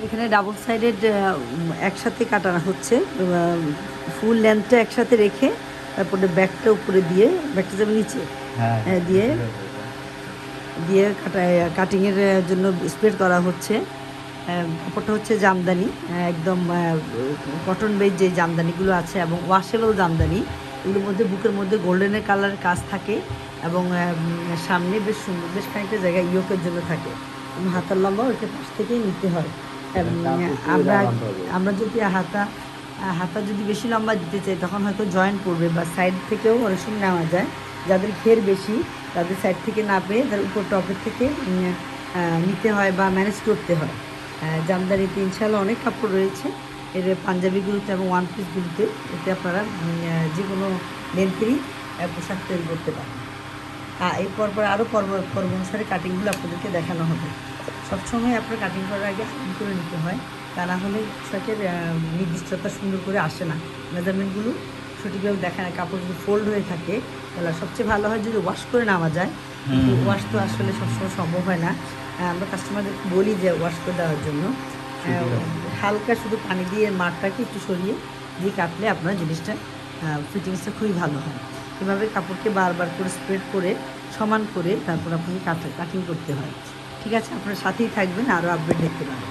এখানে double sided একসাথে কাটানো হচ্ছে, ফুল লেন্থটা একসাথে রেখে তারপরে ব্যাকটা উপরে দিয়ে, ব্যাকটা যাবে নিচে দিয়ে দিয়ে কাটিংয়ের জন্য স্প্রেড করা হচ্ছে। কাপড়টা হচ্ছে জামদানি, একদম কটন বেজ যে জামদানিগুলো আছে এবং ওয়াশেবল জামদানি, এগুলোর মধ্যে বুকের মধ্যে গোল্ডেনের কালারের কাজ থাকে এবং সামনে বেশ সুন্দর, বেশ খানিকটা জায়গা ইয়োকের জন্য থাকে এবং হাতার লম্বা ওইটা পাশ থেকেই নিতে হয়। আমরা যদি হাতা যদি বেশি লম্বা দিতে চাই তখন হয়তো জয়েন্ট পড়বে বা সাইড থেকেও অনেক সময় নেওয়া যায়। যাদের ঘের বেশি তাদের সাইড থেকে না পেয়ে তার উপর টপের থেকে নিতে হয় বা ম্যানেজ করতে হয়। জামদানিতে ইনশাল্লাহ অনেক কাপড় রয়েছে এর পাঞ্জাবিগুলোতে এবং ওয়ান পিসগুলোতে, এতে আপনারা যে কোনো লেন্থেরই পোশাক তৈরি করতে পারেন। এরপর আরও পর্ব অনুসারে কাটিংগুলো আপনাদেরকে দেখানো হবে। সবসময় আপনার কাটিং করার আগে আইরন করে নিতে হয়, তা না হলে পোশাকের নির্দিষ্টতা সুন্দর করে আসে না, মেজারমেন্টগুলো সঠিকভাবে দেখা না। কাপড় যদি ফোল্ড হয়ে থাকে তাহলে সবচেয়ে ভালো হয় যদি ওয়াশ করে নেওয়া যায়, কিন্তু ওয়াশ তো আসলে সবসময় সম্ভব হয় না। আমরা কাস্টমারদেরকে বলি যে ওয়াশ করে দেওয়ার জন্য হালকা শুধু পানি দিয়ে মাঠটাকে একটু সরিয়ে দিয়ে কাটলে আপনার জিনিসটা ফিটিংসটা খুবই ভালো হয়। এভাবে কাপড়কে বারবার করে স্প্রেড করে সমান করে তারপর আপনাকে কাটিং করতে হয়। ঠিক আছে, আপনার সাথেই থাকবেন, আরও আপডেট দেখতে পাবেন।